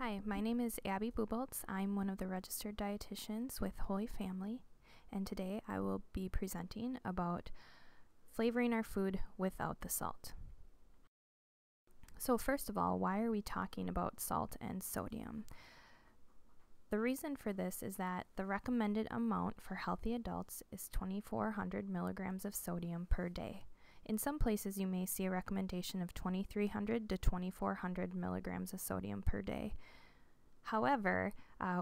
Hi, my name is Abby Buboltz. I'm one of the registered dietitians with Holy Family, and today I will be presenting about flavoring our food without the salt. So first of all, why are we talking about salt and sodium? The reason for this is that the recommended amount for healthy adults is 2,400 milligrams of sodium per day. In some places, you may see a recommendation of 2,300 to 2,400 milligrams of sodium per day. However,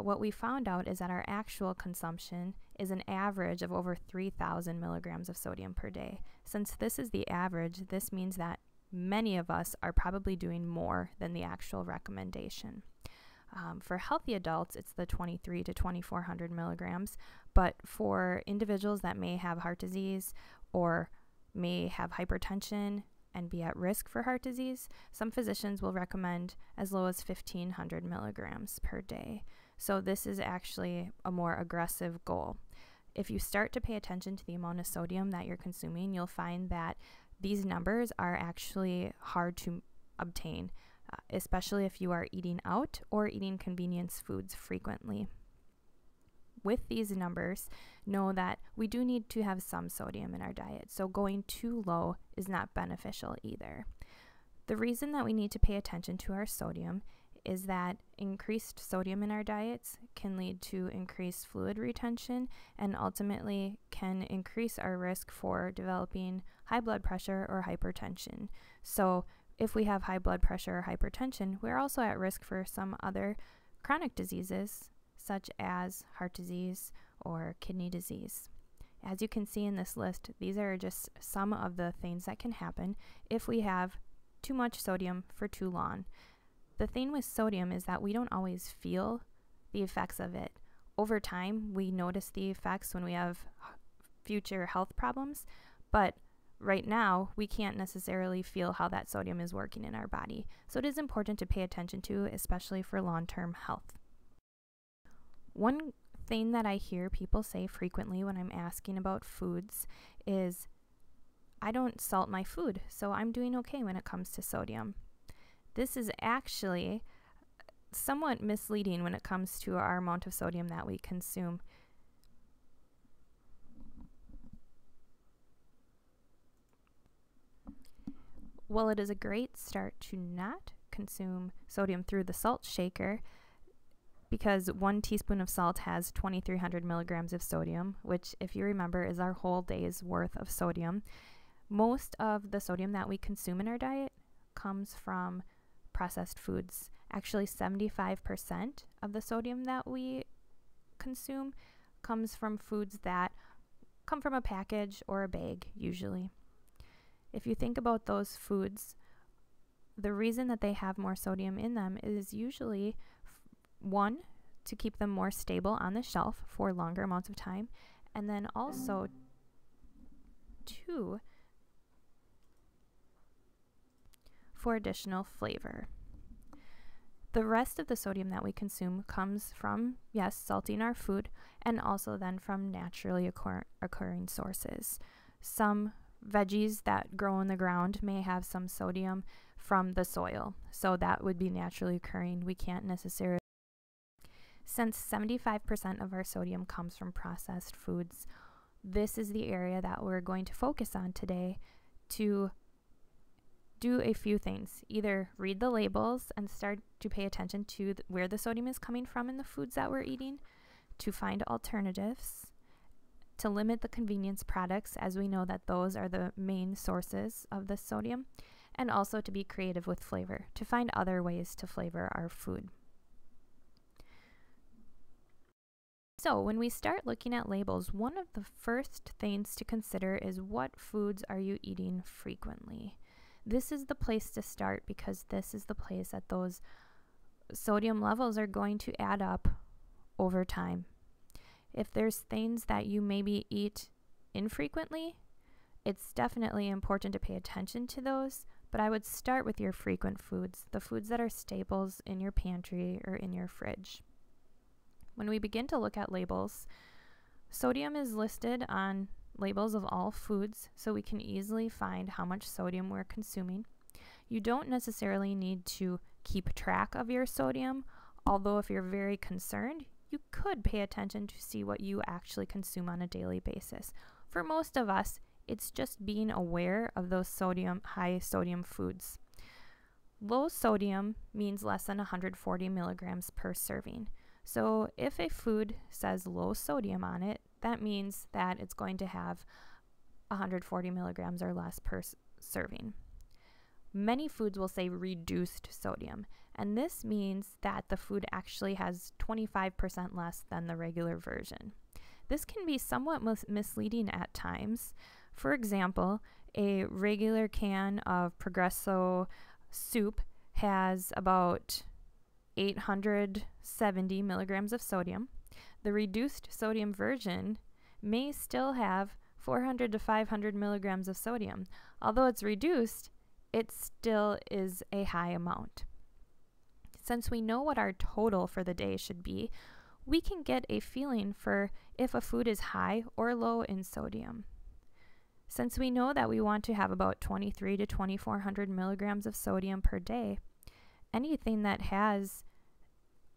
what we found out is that our actual consumption is an average of over 3,000 milligrams of sodium per day. Since this is the average, this means that many of us are probably doing more than the actual recommendation. For healthy adults, it's the 2,300 to 2,400 milligrams, but for individuals that may have heart disease or may have hypertension and be at risk for heart disease, some physicians will recommend as low as 1,500 milligrams per day. So this is actually a more aggressive goal. If you start to pay attention to the amount of sodium that you're consuming, you'll find that these numbers are actually hard to obtain, especially if you are eating out or eating convenience foods frequently. With these numbers, know that we do need to have some sodium in our diet, so going too low is not beneficial either. The reason that we need to pay attention to our sodium is that increased sodium in our diets can lead to increased fluid retention and ultimately can increase our risk for developing high blood pressure or hypertension. So if we have high blood pressure or hypertension, we're also at risk for some other chronic diseases such as heart disease or kidney disease. As you can see in this list, these are just some of the things that can happen if we have too much sodium for too long. The thing with sodium is that we don't always feel the effects of it. Over time, we notice the effects when we have future health problems, but right now, we can't necessarily feel how that sodium is working in our body. So it is important to pay attention to, especially for long-term health. One thing that I hear people say frequently when I'm asking about foods is, I don't salt my food, so I'm doing okay when it comes to sodium. This is actually somewhat misleading when it comes to our amount of sodium that we consume. While it is a great start to not consume sodium through the salt shaker, because 1 teaspoon of salt has 2,300 milligrams of sodium, which, if you remember, is our whole day's worth of sodium. Most of the sodium that we consume in our diet comes from processed foods. Actually, 75% of the sodium that we consume comes from foods that come from a package or a bag, usually. If you think about those foods, the reason that they have more sodium in them is usually one, to keep them more stable on the shelf for longer amounts of time, and then also two, for additional flavor. The rest of the sodium that we consume comes from, yes, salting our food, and also then from naturally occurring sources. Some veggies that grow in the ground may have some sodium from the soil, so that would be naturally occurring. We can't necessarily. Since 75% of our sodium comes from processed foods, this is the area that we're going to focus on today to do a few things. Either read the labels and start to pay attention to where the sodium is coming from in the foods that we're eating, to find alternatives, to limit the convenience products, as we know that those are the main sources of the sodium, and also to be creative with flavor, to find other ways to flavor our food. So when we start looking at labels, one of the first things to consider is, what foods are you eating frequently? This is the place to start, because this is the place that those sodium levels are going to add up over time. If there's things that you maybe eat infrequently, it's definitely important to pay attention to those, but I would start with your frequent foods, the foods that are staples in your pantry or in your fridge. When we begin to look at labels, sodium is listed on labels of all foods, so we can easily find how much sodium we're consuming. You don't necessarily need to keep track of your sodium. Although if you're very concerned, you could pay attention to see what you actually consume on a daily basis. For most of us, it's just being aware of those high sodium foods. Low sodium means less than 140 milligrams per serving. So if a food says low sodium on it, that means that it's going to have 140 milligrams or less per serving. Many foods will say reduced sodium, and this means that the food actually has 25% less than the regular version. This can be somewhat misleading at times. For example, a regular can of Progresso soup has about 870 milligrams of sodium. The reduced sodium version may still have 400 to 500 milligrams of sodium. Although it's reduced, it still is a high amount. Since we know what our total for the day should be, we can get a feeling for if a food is high or low in sodium. Since we know that we want to have about 23 to 2400 milligrams of sodium per day, anything that has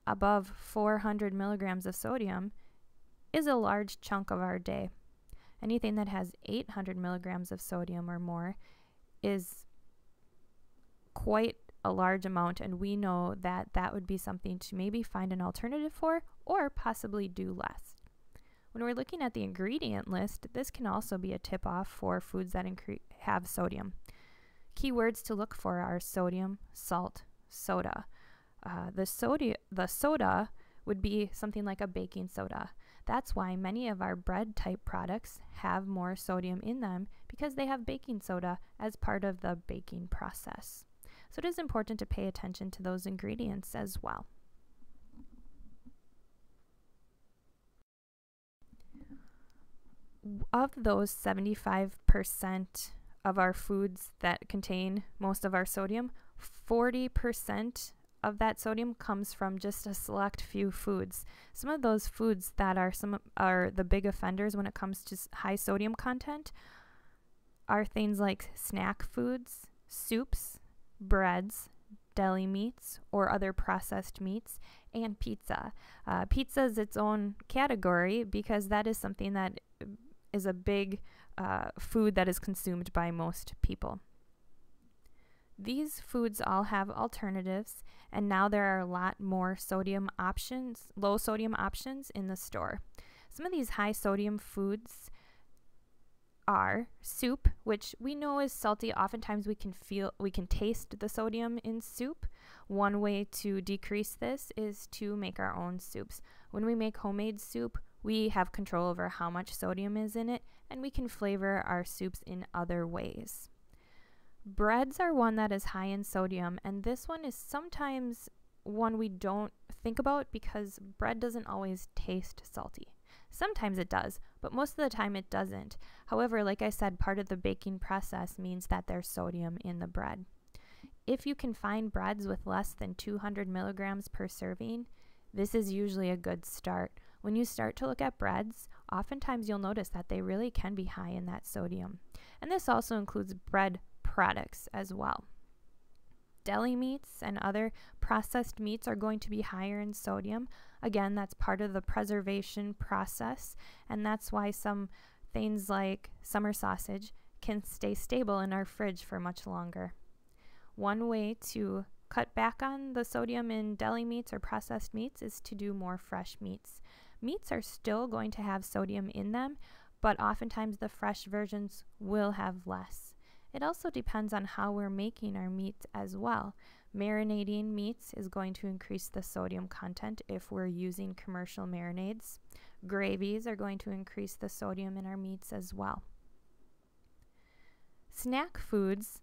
above 400 milligrams of sodium is a large chunk of our day. Anything that has 800 milligrams of sodium or more is quite a large amount, and we know that that would be something to maybe find an alternative for or possibly do less. When we're looking at the ingredient list, this can also be a tip-off for foods that have sodium. Keywords to look for are sodium, salt, soda. The soda would be something like a baking soda. That's why many of our bread-type products have more sodium in them, because they have baking soda as part of the baking process. So it is important to pay attention to those ingredients as well. Of those 75% of our foods that contain most of our sodium, 40% of that sodium comes from just a select few foods. Some of those foods that are the big offenders when it comes to high sodium content are things like snack foods, soups, breads, deli meats, or other processed meats, and pizza. Pizza is its own category because that is something that is a big food that is consumed by most people. These foods all have alternatives, and now there are a lot more low sodium options in the store. Some of these high sodium foods are soup, which we know is salty. Oftentimes we can taste the sodium in soup. One way to decrease this is to make our own soups. When we make homemade soup, we have control over how much sodium is in it, and we can flavor our soups in other ways. Breads are one that is high in sodium, and this one is sometimes one we don't think about because bread doesn't always taste salty. Sometimes it does, but most of the time it doesn't. However, like I said, part of the baking process means that there's sodium in the bread. If you can find breads with less than 200 milligrams per serving, this is usually a good start. When you start to look at breads, oftentimes you'll notice that they really can be high in that sodium. And this also includes bread products as well. Deli meats and other processed meats are going to be higher in sodium. Again, that's part of the preservation process, and that's why some things like summer sausage can stay stable in our fridge for much longer. One way to cut back on the sodium in deli meats or processed meats is to do more fresh meats. Meats are still going to have sodium in them, but oftentimes the fresh versions will have less. It also depends on how we're making our meats as well. Marinating meats is going to increase the sodium content if we're using commercial marinades. Gravies are going to increase the sodium in our meats as well. Snack foods,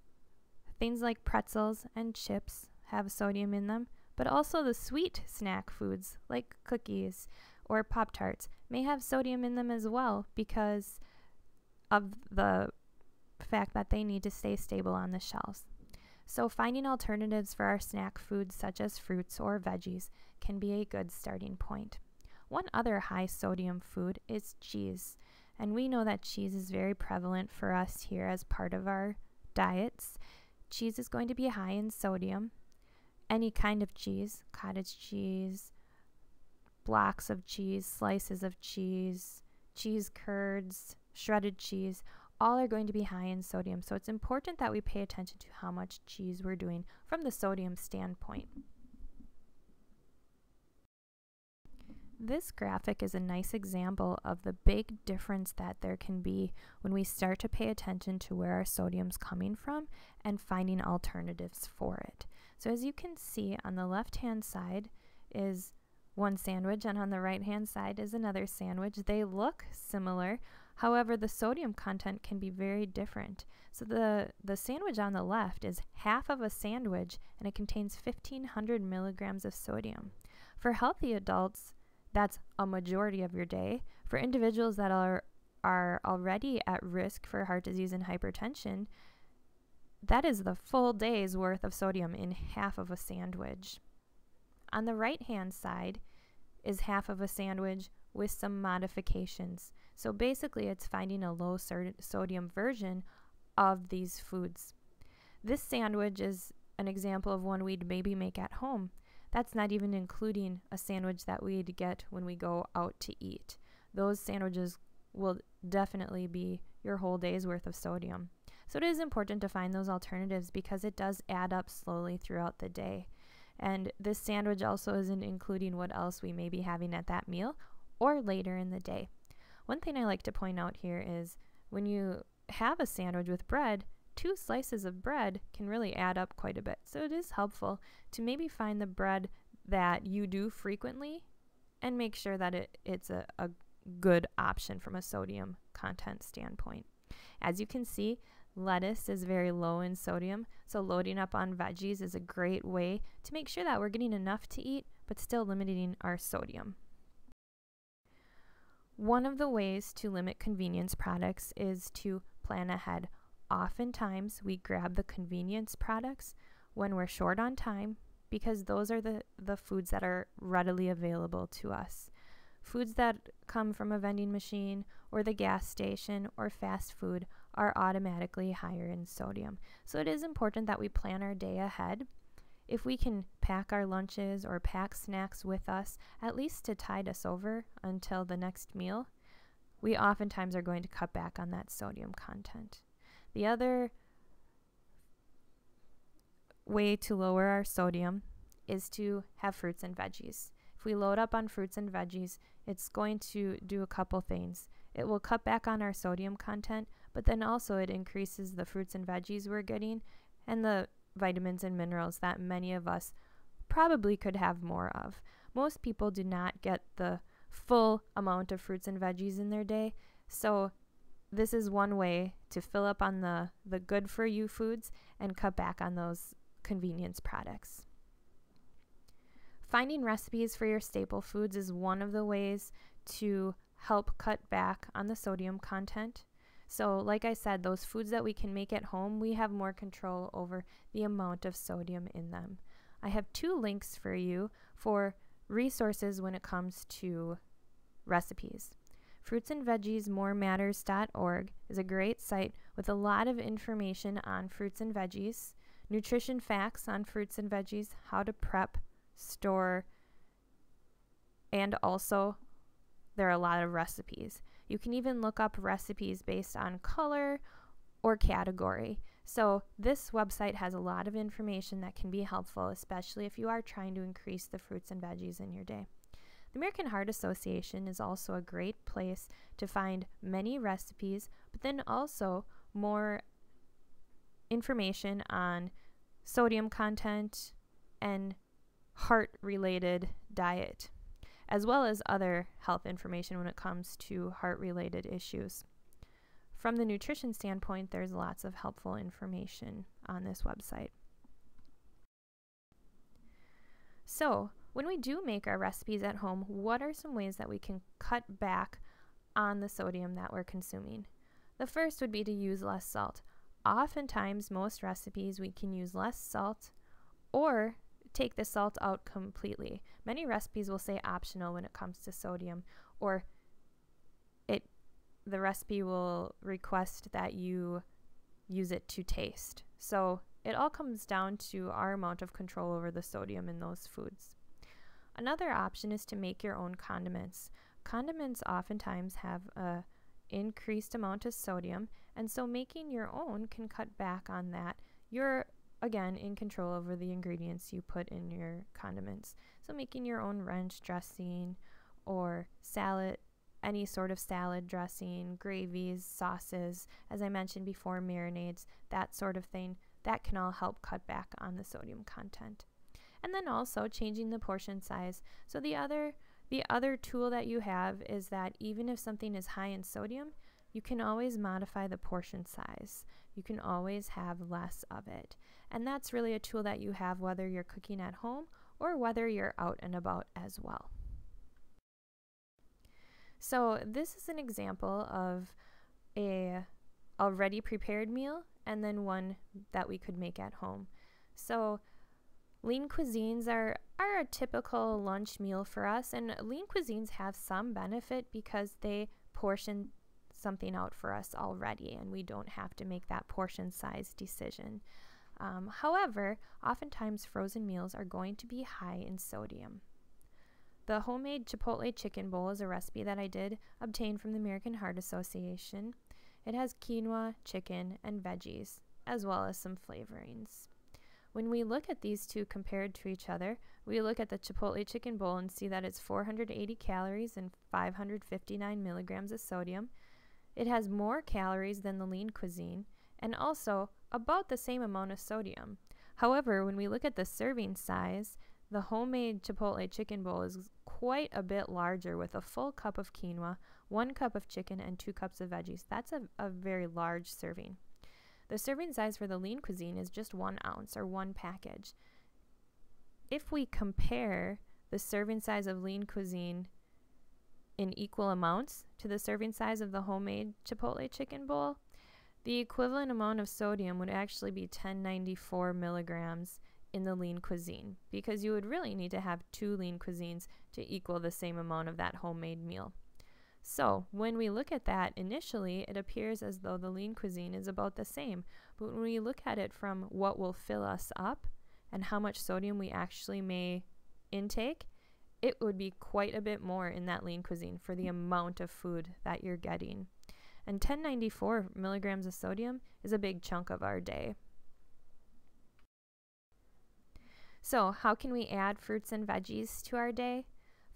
things like pretzels and chips, have sodium in them, but also the sweet snack foods like cookies or Pop-Tarts may have sodium in them as well because of the fact that they need to stay stable on the shelves. So finding alternatives for our snack foods such as fruits or veggies can be a good starting point. One other high sodium food is cheese, and we know that cheese is very prevalent for us here as part of our diets. Cheese is going to be high in sodium. any kind of cheese, cottage cheese, blocks of cheese, slices of cheese, cheese curds, shredded cheese, all are going to be high in sodium. So it's important that we pay attention to how much cheese we're doing from the sodium standpoint. This graphic is a nice example of the big difference that there can be when we start to pay attention to where our sodium's coming from and finding alternatives for it. So as you can see, on the left-hand side is one sandwich, and on the right-hand side is another sandwich. They look similar, however, the sodium content can be very different. So the sandwich on the left is half of a sandwich, and it contains 1,500 milligrams of sodium. For healthy adults, that's a majority of your day. For individuals that are already at risk for heart disease and hypertension, that is the full day's worth of sodium in half of a sandwich. On the right-hand side is half of a sandwich with some modifications. So basically, it's finding a low sodium version of these foods. This sandwich is an example of one we'd maybe make at home. That's not even including a sandwich that we'd get when we go out to eat. Those sandwiches will definitely be your whole day's worth of sodium. So it is important to find those alternatives because it does add up slowly throughout the day. And this sandwich also isn't including what else we may be having at that meal or later in the day. One thing I like to point out here is when you have a sandwich with bread, 2 slices of bread can really add up quite a bit. So it is helpful to maybe find the bread that you do frequently and make sure that it's a good option from a sodium content standpoint. As you can see, lettuce is very low in sodium, so loading up on veggies is a great way to make sure that we're getting enough to eat, but still limiting our sodium. One of the ways to limit convenience products is to plan ahead. Oftentimes, we grab the convenience products when we're short on time because those are the foods that are readily available to us. Foods that come from a vending machine or the gas station or fast food are automatically higher in sodium. So it is important that we plan our day ahead. If we can pack our lunches or pack snacks with us, at least to tide us over until the next meal, we oftentimes are going to cut back on that sodium content. The other way to lower our sodium is to have fruits and veggies. If we load up on fruits and veggies, it's going to do a couple things. It will cut back on our sodium content, but then also it increases the fruits and veggies we're getting and the vitamins and minerals that many of us probably could have more of. Most people do not get the full amount of fruits and veggies in their day, so this is one way to fill up on the good for you foods and cut back on those convenience products. Finding recipes for your staple foods is one of the ways to help cut back on the sodium content. So like I said, those foods that we can make at home, we have more control over the amount of sodium in them. I have 2 links for you for resources when it comes to recipes. fruitsandveggiesmorematters.org is a great site with a lot of information on fruits and veggies, nutrition facts on fruits and veggies, how to prep, store, and also there are a lot of recipes. You can even look up recipes based on color or category. So this website has a lot of information that can be helpful, especially if you are trying to increase the fruits and veggies in your day. The American Heart Association is also a great place to find many recipes, but then also more information on sodium content and heart-related diet, as well as other health information when it comes to heart-related issues. From the nutrition standpoint, there's lots of helpful information on this website. So, when we do make our recipes at home, what are some ways that we can cut back on the sodium that we're consuming? The first would be to use less salt. Oftentimes, most recipes we can use less salt or take the salt out completely. Many recipes will say optional when it comes to sodium, or the recipe will request that you use it to taste. So it all comes down to our amount of control over the sodium in those foods. Another option is to make your own condiments. Condiments oftentimes have a increased amount of sodium, and so making your own can cut back on that. You're again in control over the ingredients you put in your condiments. So making your own ranch dressing or salad, any sort of salad dressing, gravies, sauces, as I mentioned before, marinades, that sort of thing, that can all help cut back on the sodium content. And then also changing the portion size. So the other tool that you have is that even if something is high in sodium, you can always modify the portion size. You can always have less of it. And that's really a tool that you have whether you're cooking at home or whether you're out and about as well. So this is an example of a already prepared meal and then one that we could make at home. So lean cuisines are a typical lunch meal for us, and lean cuisines have some benefit because they portion something out for us already and we don't have to make that portion size decision. However, oftentimes frozen meals are going to be high in sodium. The homemade Chipotle chicken bowl is a recipe that I did obtain from the American Heart Association. It has quinoa, chicken, and veggies, as well as some flavorings. When we look at these two compared to each other, we look at the Chipotle chicken bowl and see that it's 480 calories and 559 milligrams of sodium. It has more calories than the lean cuisine and also about the same amount of sodium. However, when we look at the serving size, the homemade Chipotle chicken bowl is quite a bit larger with a full cup of quinoa, 1 cup of chicken, and 2 cups of veggies. That's a very large serving. The serving size for the lean cuisine is just 1 ounce or 1 package. If we compare the serving size of lean cuisine in equal amounts to the serving size of the homemade Chipotle chicken bowl, the equivalent amount of sodium would actually be 1094 milligrams in the lean cuisine, because you would really need to have 2 lean cuisines to equal the same amount of that homemade meal. So when we look at that initially, it appears as though the lean cuisine is about the same, but when we look at it from what will fill us up and how much sodium we actually may intake, it would be quite a bit more in that lean cuisine for the amount of food that you're getting. And 1094 milligrams of sodium is a big chunk of our day. So how can we add fruits and veggies to our day?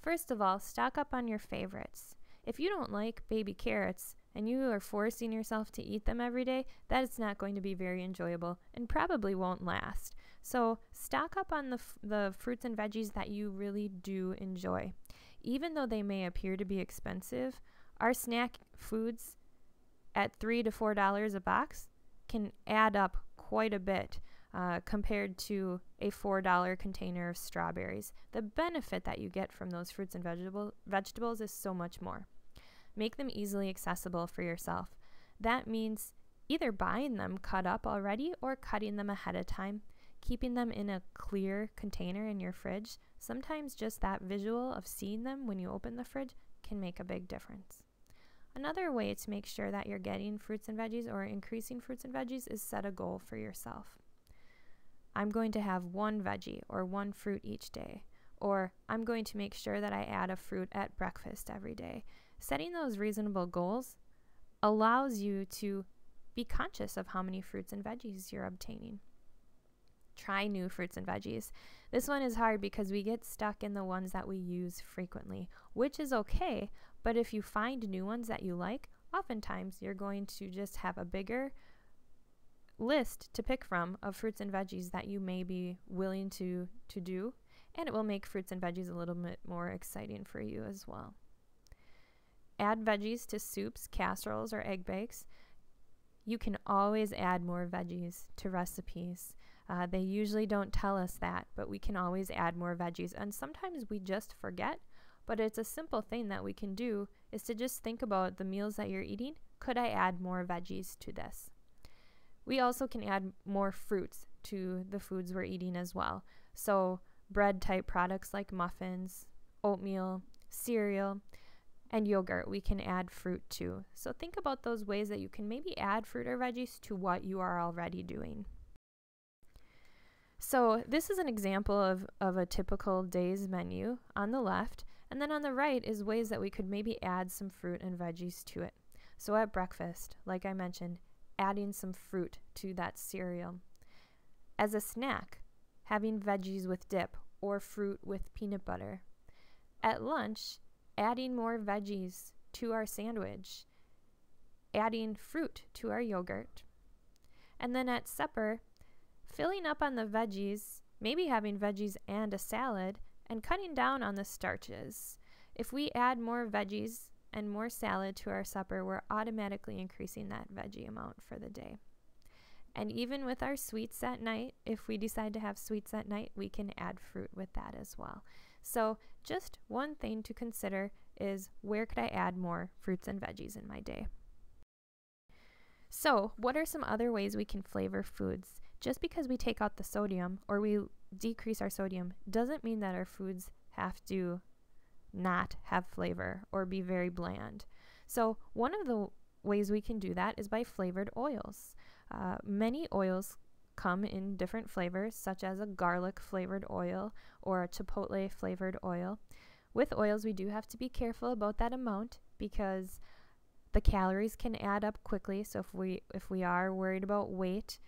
First of all, stock up on your favorites. If you don't like baby carrots and you are forcing yourself to eat them every day, that is not going to be very enjoyable and probably won't last. So stock up on the fruits and veggies that you really do enjoy. Even though they may appear to be expensive, our snack foods at $3 to $4 a box can add up quite a bit compared to a $4 container of strawberries. The benefit that you get from those fruits and vegetables is so much more. Make them easily accessible for yourself. That means either buying them cut up already or cutting them ahead of time, keeping them in a clear container in your fridge. Sometimes just that visual of seeing them when you open the fridge can make a big difference. Another way to make sure that you're getting fruits and veggies or increasing fruits and veggies is set a goal for yourself. I'm going to have 1 veggie or 1 fruit each day, or I'm going to make sure that I add a fruit at breakfast every day. Setting those reasonable goals allows you to be conscious of how many fruits and veggies you're obtaining. Try new fruits and veggies. This one is hard because we get stuck in the ones that we use frequently, which is okay, but if you find new ones that you like, oftentimes you're going to just have a bigger list to pick from of fruits and veggies that you may be willing to do, and it will make fruits and veggies a little bit more exciting for you as well. Add veggies to soups, casseroles, or egg bakes. You can always add more veggies to recipes. They usually don't tell us that, but we can always add more veggies, and sometimes we just forget, but it's a simple thing that we can do is to just think about the meals that you're eating. Could I add more veggies to this? We also can add more fruits to the foods we're eating as well. So bread type products like muffins, oatmeal, cereal, and yogurt, we can add fruit to. So think about those ways that you can maybe add fruit or veggies to what you are already doing. So this is an example of a typical day's menu on the left, and then on the right is ways that we could maybe add some fruit and veggies to it. So at breakfast, like I mentioned, adding some fruit to that cereal. As a snack, having veggies with dip or fruit with peanut butter. At lunch, adding more veggies to our sandwich, adding fruit to our yogurt. And then at supper, filling up on the veggies, maybe having veggies and a salad, and cutting down on the starches. If we add more veggies and more salad to our supper, we're automatically increasing that veggie amount for the day. And even with our sweets at night, if we decide to have sweets at night, we can add fruit with that as well. So just one thing to consider is, where could I add more fruits and veggies in my day? So what are some other ways we can flavor foods? Just because we take out the sodium or we decrease our sodium doesn't mean that our foods have to not have flavor or be very bland. So one of the ways we can do that is by flavored oils. Many oils come in different flavors, such as a garlic flavored oil or a chipotle flavored oil. With oils, we do have to be careful about that amount because the calories can add up quickly. So if we are worried about weight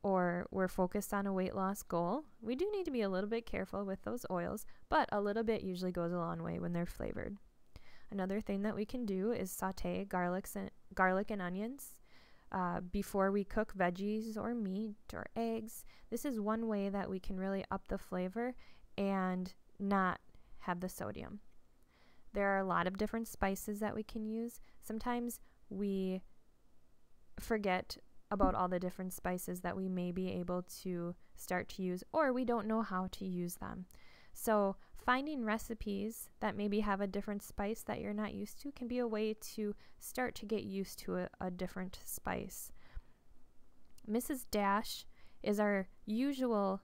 or we're focused on a weight loss goal, we do need to be a little bit careful with those oils, but a little bit usually goes a long way when they're flavored. Another thing that we can do is saute garlic and onions before we cook veggies or meat or eggs. This is one way that we can really up the flavor and not have the sodium. There are a lot of different spices that we can use. Sometimes we forget about all the different spices that we may be able to start to use, or we don't know how to use them. So finding recipes that maybe have a different spice that you're not used to can be a way to start to get used to a different spice. Mrs. Dash is our usual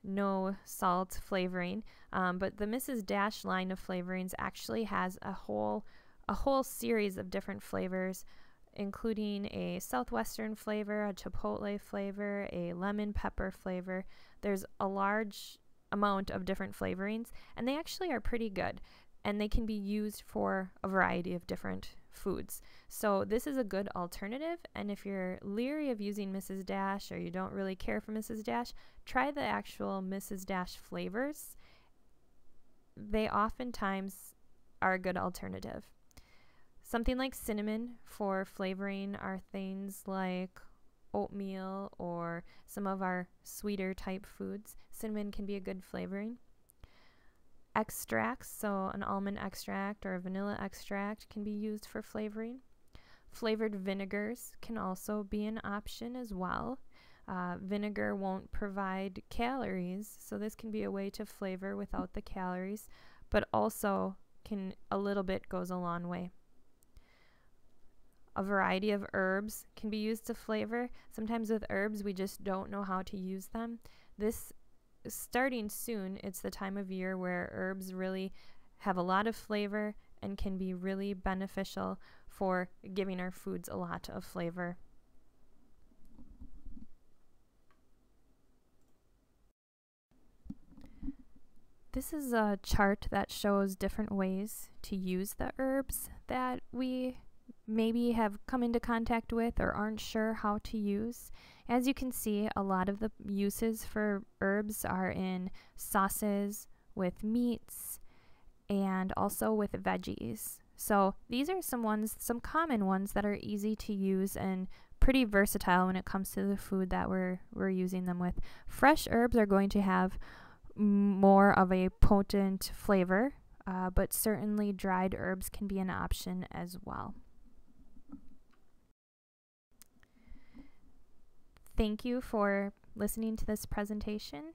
no salt flavoring, but the Mrs. Dash line of flavorings actually has a whole series of different flavors, including a southwestern flavor, a chipotle flavor, a lemon pepper flavor. There's a large amount of different flavorings, and they actually are pretty good, and they can be used for a variety of different foods. So this is a good alternative, and if you're leery of using Mrs. Dash or you don't really care for Mrs. Dash, try the actual Mrs. Dash flavors. They oftentimes are a good alternative. Something like cinnamon for flavoring are things like oatmeal or some of our sweeter type foods. Cinnamon can be a good flavoring. Extracts, so an almond extract or a vanilla extract, can be used for flavoring. Flavored vinegars can also be an option as well. Vinegar won't provide calories, so this can be a way to flavor without the calories, but also a little bit goes a long way. A variety of herbs can be used to flavor. Sometimes with herbs, we just don't know how to use them. Starting soon, it's the time of year where herbs really have a lot of flavor and can be really beneficial for giving our foods a lot of flavor. This is a chart that shows different ways to use the herbs that we maybe have come into contact with or aren't sure how to use. As you can see, a lot of the uses for herbs are in sauces, with meats, and also with veggies. So these are some common ones that are easy to use and pretty versatile when it comes to the food that we're using them with. Fresh herbs are going to have more of a potent flavor, but certainly dried herbs can be an option as well. Thank you for listening to this presentation.